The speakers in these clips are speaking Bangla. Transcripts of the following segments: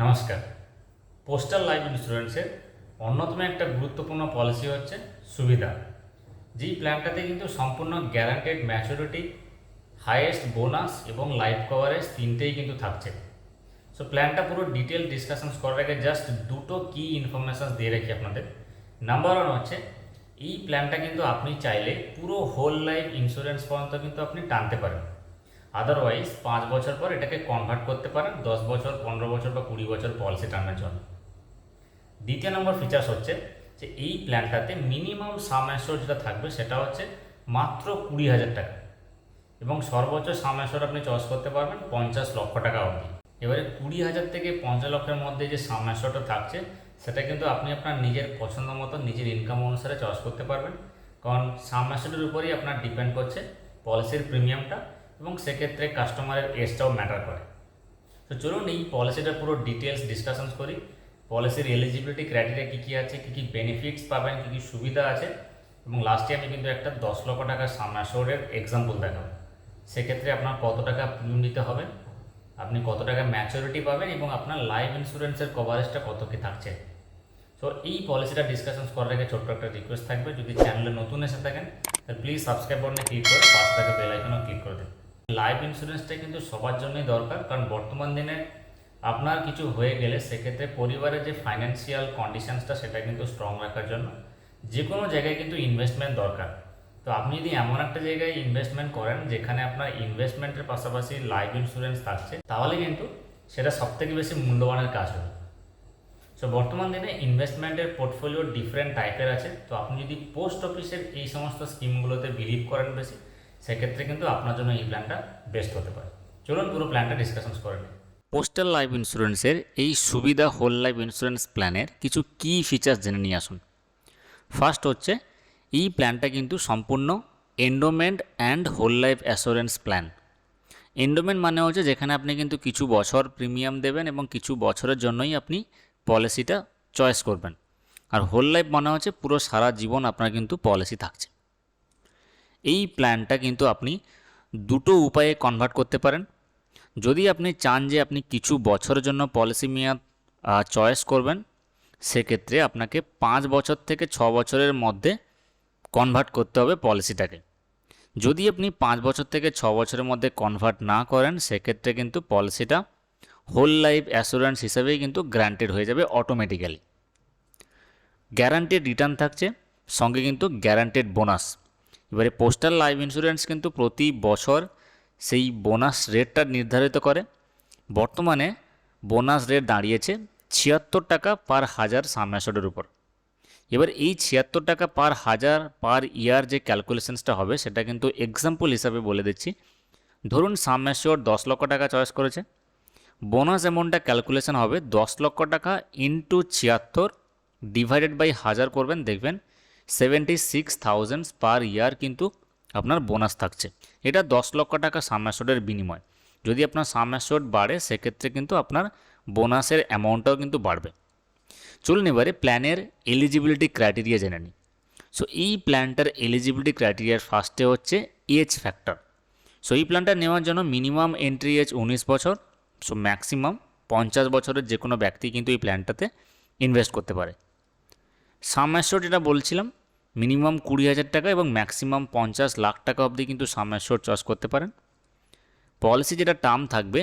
নমস্কার। পোস্টাল লাইফ ইন্স্যুরেন্সের অন্যতম একটা গুরুত্বপূর্ণ পলিসি হচ্ছে সুবিধা, যেই প্ল্যানটাতে কিন্তু সম্পূর্ণ গ্যারান্টেড ম্যাচুরিটি, হাইয়েস্ট বোনাস এবং লাইফ কভারেজ তিনটেই কিন্তু থাকছে। সো প্ল্যানটা পুরো ডিটেল ডিসকাশনস করার আগে জাস্ট দুটো কি ইনফরমেশান দিয়ে রাখি আপনাদের। নাম্বার ওয়ান হচ্ছে, এই প্ল্যানটা কিন্তু আপনি চাইলে পুরো হোল লাইফ ইন্স্যুরেন্স পর্যন্ত কিন্তু আপনি টানতে পারেন। আদারওয়াইজ 5 বছর পর এটাকে কনভার্ট করতে পারেন 10 বছর, 15 বছর বা 20 বছর পলিসি টার্মের জন্য। দ্বিতীয় নম্বর ফিচার্স হচ্ছে যে এই প্ল্যানটাতে মিনিমাম সাম অ্যাসিওর যেটা থাকবে সেটা হচ্ছে মাত্র 20,000 টাকা, এবং সর্বোচ্চ সাম অ্যাসিওর আপনি চয়েস করতে পারবেন 50 লক্ষ টাকা অবধি। এবারে 20,000 থেকে 50 লক্ষের মধ্যে যে সাম অ্যাসিওরটা থাকছে সেটা কিন্তু আপনি আপনার নিজের পছন্দ মতো নিজের ইনকাম অনুসারে চয়েস করতে পারবেন, কারণ সাম অ্যাসিওরের উপরেই আপনার ডিপেন্ড করছে পলিসির প্রিমিয়ামটা, এবং সেক্ষেত্রে কাস্টমারের এজটাও ম্যাটার করে। তো চলুন এই পলিসিটার পুরো ডিটেলস ডিসকাশনস করি। পলিসির এলিজিবিলিটি ক্রাইটেরিয়া কী কী আছে, কী কী বেনিফিটস পাবেন, কী কী সুবিধা আছে, এবং লাস্টে আমি কিন্তু একটা 10 লক্ষ টাকার সাম অ্যাসিওরের এক্সাম্পল দেখাবো। সেক্ষেত্রে আপনার কত টাকা প্রিমিয়াম দিতে হবে, আপনি কত টাকা ম্যাচুরিটি পাবেন, এবং আপনার লাইফ ইন্স্যুরেন্সের কভারেজটা কত কী থাকছে। সো এই পলিসিটা ডিসকাশন করার আগে ছোট্ট একটা রিকোয়েস্ট থাকবে, যদি চ্যানেলে নতুন এসে থাকেন তাহলে প্লিজ সাবস্ক্রাইব বাটনে ক্লিক করে পাশে থাকা বেল আইকনও ক্লিক করে দিন। লাইফ ইন্স্যুরেন্সটা কিন্তু সবার জন্যই দরকার, কারণ বর্তমান দিনে আপনার কিছু হয়ে গেলে সেক্ষেত্রে পরিবারের যে ফাইন্যান্সিয়াল কন্ডিশনসটা সেটা কিন্তু স্ট্রং রাখার জন্য যে কোনো জায়গায় কিন্তু ইনভেস্টমেন্ট দরকার। তো আপনি যদি এমন একটা জায়গায় ইনভেস্টমেন্ট করেন যেখানে আপনার ইনভেস্টমেন্টের পাশাপাশি লাইফ ইন্স্যুরেন্স থাকছে, তাহলে কিন্তু সেটা সবথেকে বেশি মূল্যবানের কাজ হবে। সো বর্তমান দিনে ইনভেস্টমেন্টের পোর্টফোলিও ডিফারেন্ট টাইপের আছে। তো আপনি যদি পোস্ট অফিসের এই সমস্ত স্কিমগুলোতে বিলিভ করেন বেশি, সেক্ষেত্রে কিন্তু আপনার জন্য এই প্ল্যানটা বেস্ট হতে পারে। চলুন পুরো প্ল্যানটা ডিসকাশন করে নিই। পোস্টাল লাইফ ইন্স্যুরেন্সের এই সুবিধা হোল লাইফ ইন্স্যুরেন্স প্ল্যানের কিছু কি ফিচার্স জেনে নিয়ে আসুন। ফার্স্ট হচ্ছে, এই প্ল্যানটা কিন্তু সম্পূর্ণ endowment and whole life assurance plan. Endowment মানে হচ্ছে যেখানে আপনি কিন্তু কিছু বছর প্রিমিয়াম দেবেন এবং কিছু বছরের জন্যই আপনি পলিসিটা চয়েস করবেন। আর হোল লাইফ মানে হচ্ছে পুরো সারা জীবন আপনার কিন্তু পলিসি থাকছে। এই প্ল্যানটা কিন্তু আপনি দুটো উপায়ে কনভার্ট করতে পারেন। যদি আপনি চান যে আপনি কিছু বছরের জন্য পলিসি মেয়াদ চয়েস করবেন, সেক্ষেত্রে আপনাকে 5 বছর থেকে 6 বছরের মধ্যে কনভার্ট করতে হবে পলিসিটাকে। যদি আপনি 5 বছর থেকে 6 বছরের মধ্যে কনভার্ট না করেন, সেক্ষেত্রে কিন্তু পলিসিটা হোল লাইফ অ্যাসুরেন্স হিসেবেই কিন্তু গ্যারান্টেড হয়ে যাবে অটোমেটিক্যালি। গ্যারান্টেড রিটার্ন থাকছে, সঙ্গে কিন্তু গ্যারান্টেড বোনাস। এবারে পোস্টাল লাইফ ইন্স্যুরেন্স কিন্তু প্রতি বছর সেই বোনাস রেটটা নির্ধারিত করে। বর্তমানে বোনাস রেট দাঁড়িয়েছে 76 টাকা পার হাজার সাম অ্যাসিওরের উপর। এবার এই 76 টাকা পার হাজার পার ইয়ার যে ক্যালকুলেশনসটা হবে সেটা কিন্তু এক্সাম্পল হিসাবে বলে দিচ্ছি। ধরুন সাম অ্যাসিওর 10 লক্ষ টাকা চয়েস করেছে, বোনাস অ্যামাউন্টটা ক্যালকুলেশন হবে 10 লক্ষ টাকা ইন্টু 76 ডিভাইডেড বাই 1000 করবেন, দেখবেন 76,000 পার ইয়ার কিন্তু আপনার বোনাস থাকছে। এটা 10 লক্ষ টাকা সাম অ্যাসিওরের বিনিময়। যদি আপনার সাম অ্যাসিওর বাড়ে, সেক্ষেত্রে কিন্তু আপনার বোনাসের অ্যামাউন্টটাও কিন্তু বাড়বে। চলুন এবারে প্ল্যানের এলিজিবিলিটি ক্রাইটেরিয়া জেনে নিই। সো এই প্ল্যানটার এলিজিবিলিটি ক্রাইটেরিয়ার ফার্স্টে হচ্ছে এজ ফ্যাক্টর। সো এই প্ল্যানটা নেওয়ার জন্য মিনিমাম এন্ট্রি এজ 19 বছর, সো ম্যাক্সিমাম 50 বছরের যে কোনো ব্যক্তি কিন্তু এই প্ল্যানটাতে ইনভেস্ট করতে পারে। সাম অ্যাসিওর যেটা বলছিলাম, মিনিমাম 20,000 টাকা এবং ম্যাক্সিমাম 50 লাখ টাকা অবধি কিন্তু সাম অ্যাসিওর চয়েস করতে পারেন। পলিসি যেটা টার্ম থাকবে,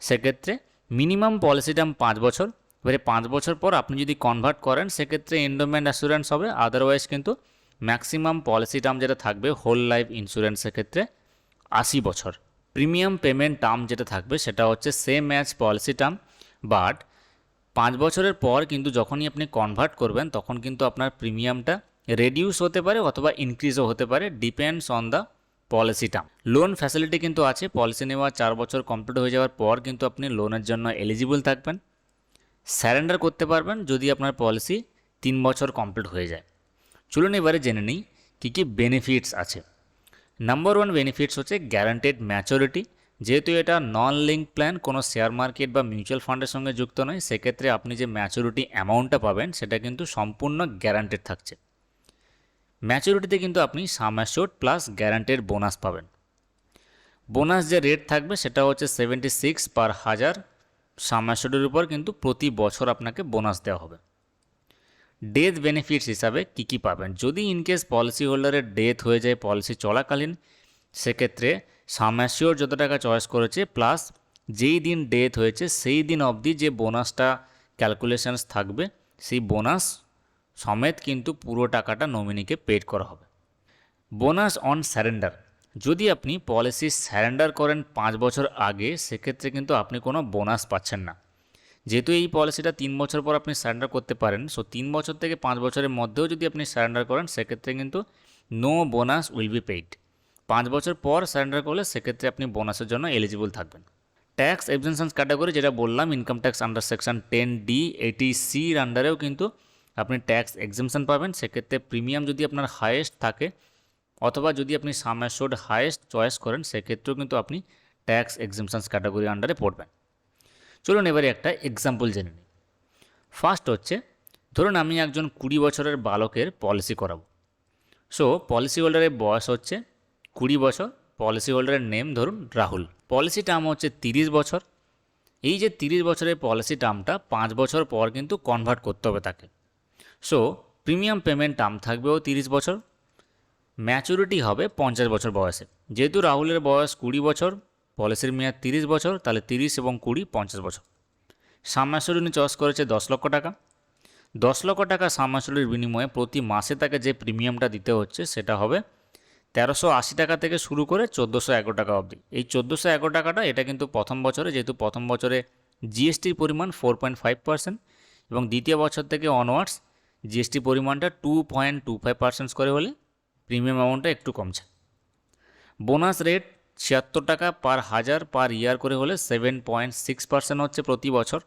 সেক্ষেত্রে মিনিমাম পলিসি টার্ম 5 বছর। এবারে 5 বছর পর আপনি যদি কনভার্ট করেন, সেক্ষেত্রে এন্ডোমেন্ট অ্যাসুরেন্স হবে। আদারওয়াইজ কিন্তু ম্যাক্সিমাম পলিসি টার্ম যেটা থাকবে হোল লাইফ ইন্স্যুরেন্সের ক্ষেত্রে 80 বছর। প্রিমিয়াম পেমেন্ট টার্ম যেটা থাকবে সেটা হচ্ছে same as policy term, but 5 বছরের পর কিন্তু যখনই আপনি কনভার্ট করবেন, তখন কিন্তু আপনার প্রিমিয়ামটা রেডিউস হতে পারে অথবা ইনক্রিজও হতে পারে, depends on the policy term. Loan facility কিন্তু আছে। পলিসি নেওয়া 4 বছর কমপ্লিট হয়ে যাওয়ার পর কিন্তু আপনি লোনের জন্য এলিজিবল থাকবেন। স্যারেন্ডার করতে পারবেন যদি আপনার পলিসি 3 বছর কমপ্লিট হয়ে যায়। চলুন এবারে জেনে নিই কী কী বেনিফিটস আছে। নাম্বার 1 বেনিফিটস হচ্ছে গ্যারান্টেড ম্যাচুরিটি। যেহেতু এটা নন লিঙ্ক প্ল্যান, কোনো শেয়ার মার্কেট বা মিউচুয়াল ফান্ডের সঙ্গে যুক্ত নয়, সেক্ষেত্রে আপনি যে ম্যাচুরিটি অ্যামাউন্টটা পাবেন সেটা কিন্তু সম্পূর্ণ গ্যারান্টেড থাকছে। ম্যাচুরিটিতে কিন্তু আপনি সাম অ্যাসিওর প্লাস গ্যারান্টেড বোনাস পাবেন। বোনাস যে রেট থাকবে সেটা হচ্ছে 76 পার হাজার সাম অ্যাশিওর্ডের উপর কিন্তু প্রতি বছর আপনাকে বোনাস দেওয়া হবে। ডেথ বেনিফিটস হিসাবে কী কী পাবেন, যদি ইনকেস পলিসি হোল্ডারের ডেথ হয়ে যায় পলিসি চলাকালীন, সেক্ষেত্রে সাম অ্যাশিওর যত টাকা চয়েস করেছে প্লাস যেই দিন ডেথ হয়েছে সেই দিন অবধি যে বোনাসটা ক্যালকুলেশনস থাকবে সেই বোনাস সমেত কিন্তু পুরো টাকাটা নমিনিকে পেড করা হবে। বোনাস অন স্যারেন্ডার, যদি আপনি পলিসি স্যারেন্ডার করেন 5 বছর আগে, সেক্ষেত্রে কিন্তু আপনি কোনো বোনাস পাচ্ছেন না। যেহেতু এই পলিসিটা 3 বছর পর আপনি স্যারেন্ডার করতে পারেন, সো 3 বছর থেকে 5 বছরের মধ্যেও যদি আপনি স্যারেন্ডার করেন সেক্ষেত্রে কিন্তু no bonus will be paid. 5 বছর পর স্যারেন্ডার করলে সেক্ষেত্রে আপনি বোনাসের জন্য এলিজিবল থাকবেন। ট্যাক্স এক্সেমশনস ক্যাটাগরি যেটা বললাম, income tax under section 10D 80Cর আন্ডারেও কিন্তু আপনি ট্যাক্স এক্সেমশন পাবেন। সেক্ষেত্রে প্রিমিয়াম যদি আপনার হায়েস্ট থাকে অথবা যদি আপনি সাম অ্যাশিওর্ড হায়েস্ট চয়েস করেন সেক্ষেত্রেও কিন্তু আপনি ট্যাক্স এক্সেমশনস ক্যাটাগরি আন্ডারে পড়বেন। চলুন এবারে একটা এক্সাম্পল জেনে নিই। ফার্স্ট হচ্ছে, ধরুন আমি একজন 20 বছরের বালকের পলিসি করাবো। সো পলিসি হোল্ডারের বয়স হচ্ছে 20 বছর, পলিসি হোল্ডারের নেম ধরুন রাহুল, পলিসি টার্ম হচ্ছে 30 বছর। এই যে 30 বছরের পলিসি টার্মটা 5 বছর পর কিন্তু কনভার্ট করতে হবে তাকে। সো প্রিমিয়াম পেমেন্ট টার্ম থাকবেও 30 বছর, ম্যাচুরিটি হবে 50 বছর বয়সে। যেহেতু রাহুলের বয়স 20 বছর, পলিসির মেয়াদ 30 বছর, তাহলে 30 এবং 20 50 বছর। সাম অ্যাশিওর্ড উনি চয়েস করেছে 10 লক্ষ টাকা। 10 লক্ষ টাকা সাম অ্যাশিওর্ডের বিনিময়ে প্রতি মাসে তাকে যে প্রিমিয়ামটা দিতে হচ্ছে সেটা হবে 1380 টাকা থেকে শুরু করে 1411 টাকা অবধি। এই 1411 টাকাটা এটা কিন্তু প্রথম বছরে, যেহেতু প্রথম বছরে জিএসটির পরিমাণ 4.5% এবং দ্বিতীয় বছর থেকে অনওয়ার্ডস জিএসটি পরিমাণটা 2.25% করে হলে প্রিমিয়াম অ্যামাউন্টটা একটু কমছে। বোনাস রেট 76 টাকা পার হাজার পার ইয়ার করে হলে 7.6% হচ্ছে প্রতি বছর।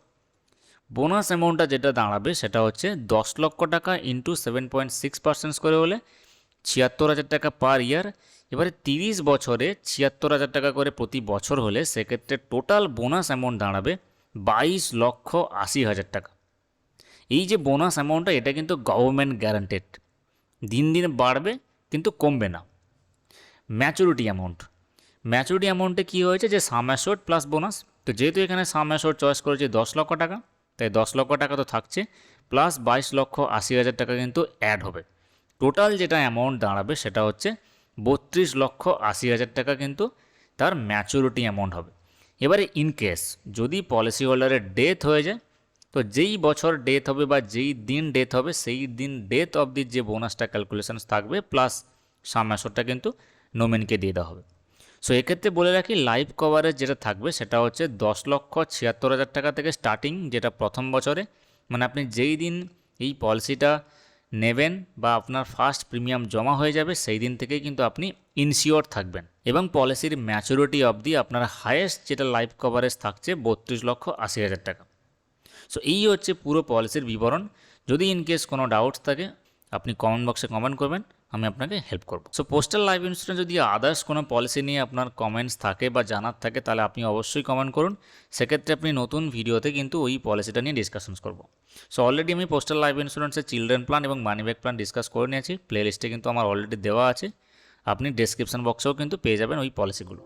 বোনাস অ্যামাউন্টটা যেটা দাঁড়াবে সেটা হচ্ছে 10 লক্ষ টাকা ইন্টু 7.6% করে হলে 76,000 টাকা পার ইয়ার। এবারে 30 বছরে 76,000 টাকা করে প্রতি বছর হলে সেক্ষেত্রে টোটাল বোনাস অ্যামাউন্ট দাঁড়াবে 22,80,000 টাকা। এই যে বোনাস অ্যামাউন্টটা এটা কিন্তু গভর্নমেন্ট গ্যারান্টেড, দিন দিন বাড়বে কিন্তু কমবে না। ম্যাচুরিটি অ্যামাউন্টে কী হয়েছে যে সাম অ্যাশিওর্ড প্লাস বোনাস, তো যেহেতু এখানে সাম অ্যাশিওর্ড চয়েস করেছে 10 লক্ষ টাকা, তাই 10 লক্ষ টাকা তো থাকছে, প্লাস 22,80,000 টাকা কিন্তু অ্যাড হবে। টোটাল যেটা অ্যামাউন্ট দাঁড়াবে সেটা হচ্ছে 32,80,000 টাকা কিন্তু তার ম্যাচুরিটি অ্যামাউন্ট হবে। এবারে ইনকেস যদি পলিসি হোল্ডারের ডেথ হয়ে যায়, তো যেই বছর ডেথ হবে বা যেই দিন ডেথ হবে সেই দিন ডেথ অবধি যে বোনাসটা ক্যালকুলেশনস থাকবে প্লাস সাম অ্যাশিওর্ডটা কিন্তু নোমেনকে দিয়ে দেওয়া হবে। সো এক্ষেত্রে বলে রাখি, লাইফ কভারেজ যেটা থাকবে সেটা হচ্ছে 10,76,000 টাকা থেকে স্টার্টিং, যেটা প্রথম বছরে, মানে আপনি যেই দিন এই পলিসিটা নেবেন বা আপনার ফার্স্ট প্রিমিয়াম জমা হয়ে যাবে সেই দিন থেকেই কিন্তু আপনি ইনসিওর থাকবেন এবং পলিসির ম্যাচুরিটি অবধি আপনার হায়েস্ট যেটা লাইফ কভারেজ থাকছে 32,80,000 টাকা। সো এই হচ্ছে পুরো পলিসির বিবরণ। যদি ইনকেস কোনো ডাউটস থাকে আপনি কমেন্ট বক্সে কমেন্ট করবেন, আমি আপনাকে হেল্প করব। সো পোস্টাল লাইফ ইন্স্যুরেন্স যদি আদার্স কোনো পলিসি নিয়ে আপনার কমেন্টস থাকে বা জানার থাকে তাহলে আপনি অবশ্যই কমেন্ট করুন, সেক্ষেত্রে আপনি নতুন ভিডিওতে কিন্তু ওই পলিসিটা নিয়ে ডিসকাশনস করব। সো অলরেডি আমি পোস্টাল লাইফ ইন্স্যুরেন্সের চিলড্রেন প্ল্যান এবং মানি ব্যাক প্ল্যান ডিসকাস করে নিয়েছি, প্লে লিস্টে কিন্তু আমার অলরেডি দেওয়া আছে, আপনি ডেসক্রিপশন বক্সেও কিন্তু পেয়ে যাবেন ওই পলিসিগুলো।